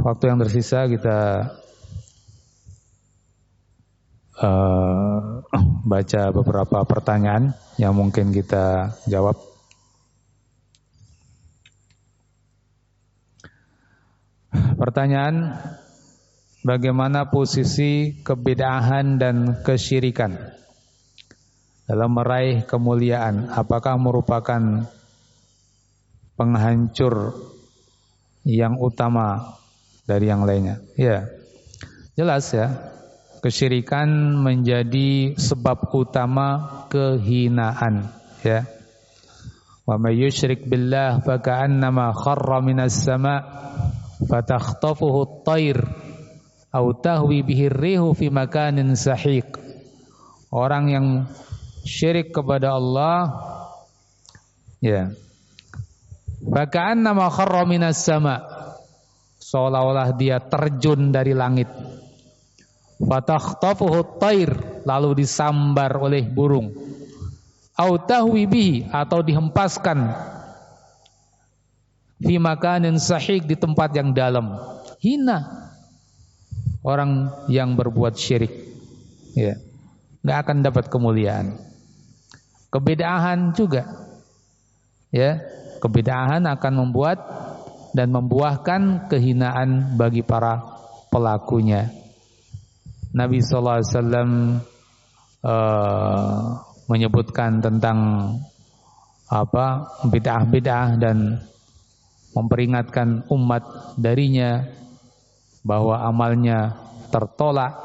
waktu yang tersisa kita baca beberapa pertanyaan yang mungkin kita jawab. Pertanyaan, bagaimana posisi kebid'ahan dan kesyirikan dalam meraih kemuliaan? Apakah merupakan penghancur yang utama dari yang lainnya? Ya, jelas ya. Kesyirikan menjadi sebab utama kehinaan, ya. Wa may yusyrik billah fa ka'annama kharra minas sama' fatakhtafuhu at-tayr aw tahwi bihi ar-rihu fi makanin sahiq. Orang yang syirik kepada Allah, ya, fa ka'annama kharra minas sama', seolah-olah dia terjun dari langit. Fatakhtafuhu at-tayr, lalu disambar oleh burung. Au tahwi bihi, atau dihempaskan fi makanin sahih, di tempat yang dalam. Hina orang yang berbuat syirik, ya, enggak akan dapat kemuliaan. Kebid'ahan juga, ya, kebid'ahan akan membuat dan membuahkan kehinaan bagi para pelakunya. Nabi SAW menyebutkan tentang bid'ah-bid'ah dan memperingatkan umat darinya bahwa amalnya tertolak,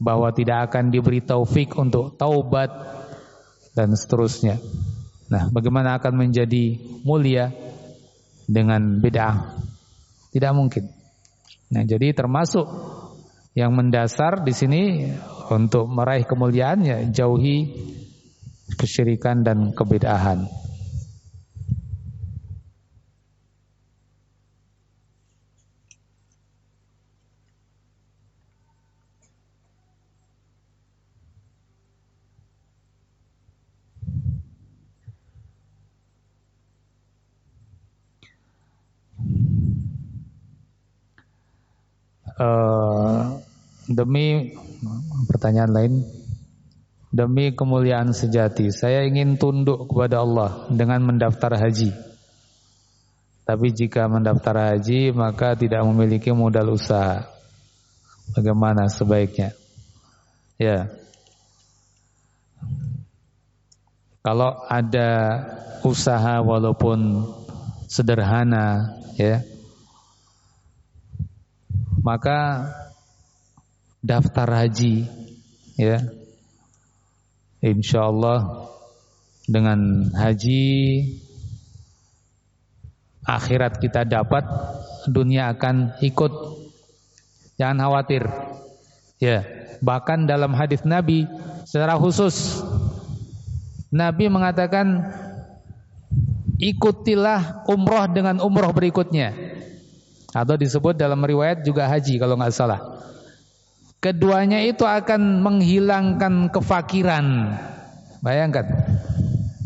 bahwa tidak akan diberi taufik untuk taubat dan seterusnya. Nah, bagaimana akan menjadi mulia dengan bid'ah? Tidak mungkin. Nah, jadi termasuk yang mendasar di sini untuk meraih kemuliaan, ya, jauhi kesyirikan dan kebid'ahan. Demi pertanyaan lain, demi kemuliaan sejati, saya ingin tunduk kepada Allah dengan mendaftar haji. Tapi jika mendaftar haji maka tidak memiliki modal usaha, bagaimana sebaiknya? Ya, kalau ada usaha walaupun sederhana, ya, maka daftar haji, ya. Insyaallah dengan haji akhirat kita dapat, dunia akan ikut. Jangan khawatir. Ya, bahkan dalam hadis Nabi secara khusus Nabi mengatakan, ikutilah umroh dengan umroh berikutnya. Atau disebut dalam riwayat juga haji kalau enggak salah. Keduanya itu akan menghilangkan kefakiran. Bayangkan,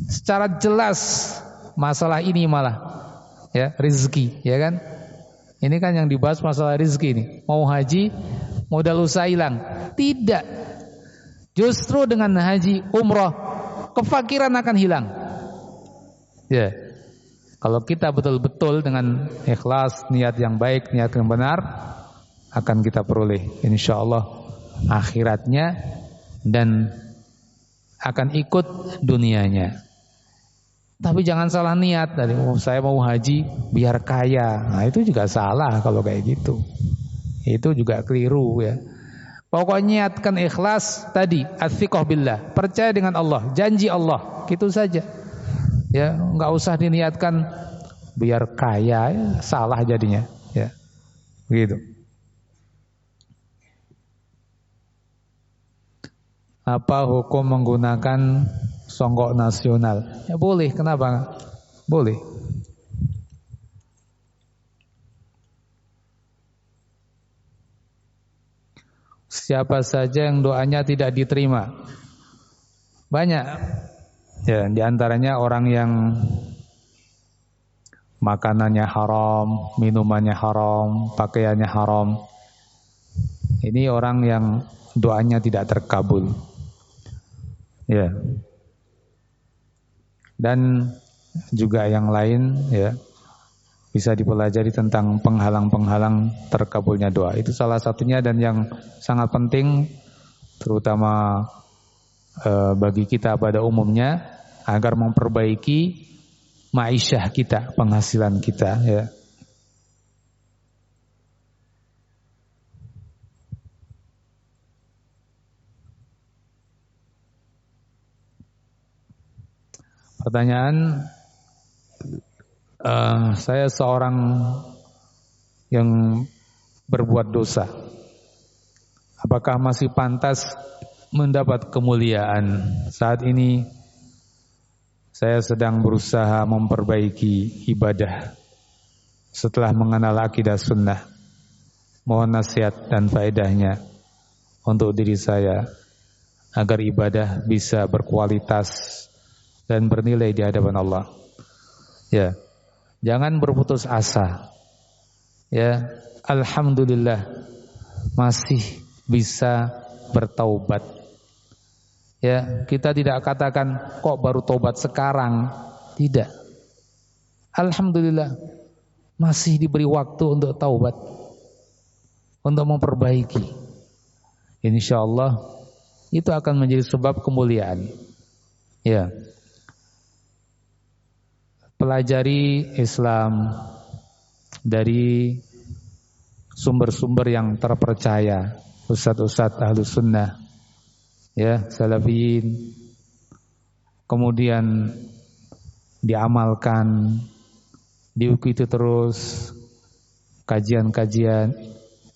secara jelas masalah ini malah, ya, rezeki, ya kan? Ini kan yang dibahas masalah rezeki ini. Mau haji, modal usaha hilang. Tidak. Justru dengan haji, umroh, kefakiran akan hilang. Ya. Kalau kita betul-betul dengan ikhlas, niat yang baik, niat yang benar, akan kita peroleh insyaallah akhiratnya dan akan ikut dunianya. Tapi jangan salah niat tadi, saya mau haji biar kaya. Nah, itu juga salah kalau kayak gitu. Itu juga keliru, ya. Pokoknya niatkan ikhlas tadi, athiqah billah, percaya dengan Allah, janji Allah, gitu saja. Ya, enggak usah diniatkan biar kaya, ya, salah jadinya, ya. Begitu. Apa hukum menggunakan songgok nasional? Ya boleh, kenapa? Boleh. Siapa saja yang doanya tidak diterima? Banyak. Ya, di antaranya orang yang makanannya haram, minumannya haram, pakaiannya haram. Ini orang yang doanya tidak terkabul. Ya. Dan juga yang lain ya, bisa dipelajari tentang penghalang-penghalang terkabulnya doa. Itu salah satunya dan yang sangat penting terutama bagi kita pada umumnya agar memperbaiki ma'isyah kita, penghasilan kita ya. Pertanyaan, saya seorang yang berbuat dosa. Apakah masih pantas mendapat kemuliaan? Saat ini saya sedang berusaha memperbaiki ibadah setelah mengenal akidah sunnah. Mohon nasihat dan faedahnya untuk diri saya agar ibadah bisa berkualitas dan bernilai di hadapan Allah. Ya, jangan berputus asa. Ya, alhamdulillah masih bisa bertaubat. Ya, kita tidak katakan kok baru taubat sekarang. Tidak. Alhamdulillah masih diberi waktu untuk taubat, untuk memperbaiki. Insyaallah itu akan menjadi sebab kemuliaan. Ya. Pelajari Islam dari sumber-sumber yang terpercaya, ustadz-ustadz ahlu sunnah, ya, salafiyin, kemudian diamalkan, diikuti terus kajian-kajian,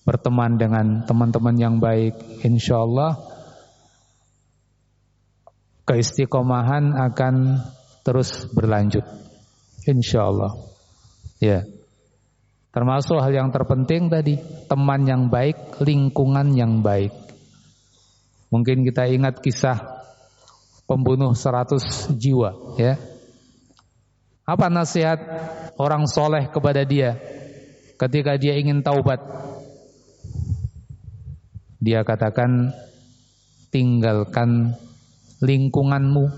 berteman dengan teman-teman yang baik, insyaallah keistiqomahan akan terus berlanjut. Insyaallah. Ya. Termasuk hal yang terpenting tadi, teman yang baik, lingkungan yang baik. Mungkin kita ingat kisah pembunuh 100 jiwa, ya. Apa nasihat orang soleh kepada dia ketika dia ingin taubat? Dia katakan, tinggalkan lingkunganmu,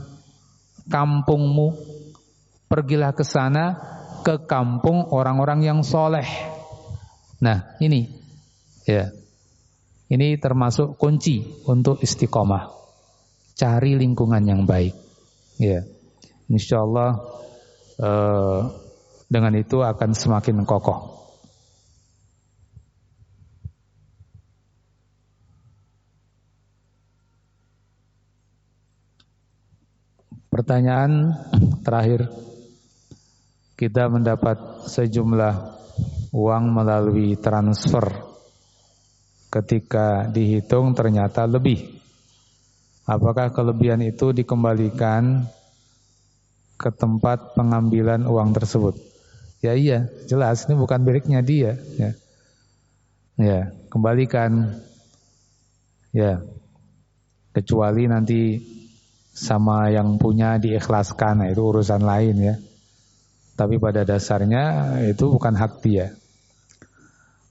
kampungmu, pergilah ke sana, ke kampung orang-orang yang soleh. Nah, ini, ya, ini termasuk kunci untuk istiqomah. Cari lingkungan yang baik. Ya, insyaallah dengan itu akan semakin kokoh. Pertanyaan terakhir. Kita mendapat sejumlah uang melalui transfer. Ketika dihitung ternyata lebih. Apakah kelebihan itu dikembalikan ke tempat pengambilan uang tersebut? Ya iya, jelas ini bukan miliknya dia. Ya, kembalikan. Ya, kecuali nanti sama yang punya diikhlaskan, nah itu urusan lain ya. Tapi pada dasarnya itu bukan hak dia.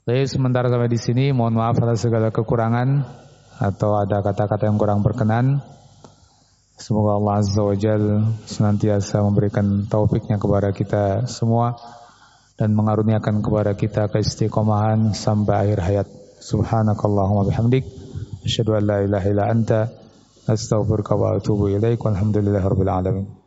Jadi sementara sampai di sini, mohon maaf atas segala kekurangan atau ada kata-kata yang kurang berkenan. Semoga Allah Azza wa Jalla senantiasa memberikan taufiknya kepada kita semua dan mengaruniakan kepada kita keistiqomahan sampai akhir hayat. Subhanakallahumma bihamdik, asyhadu an la ilaha illa anta, astaghfiruka wa atubu ilaik. Walhamdulillahirabbil alamin.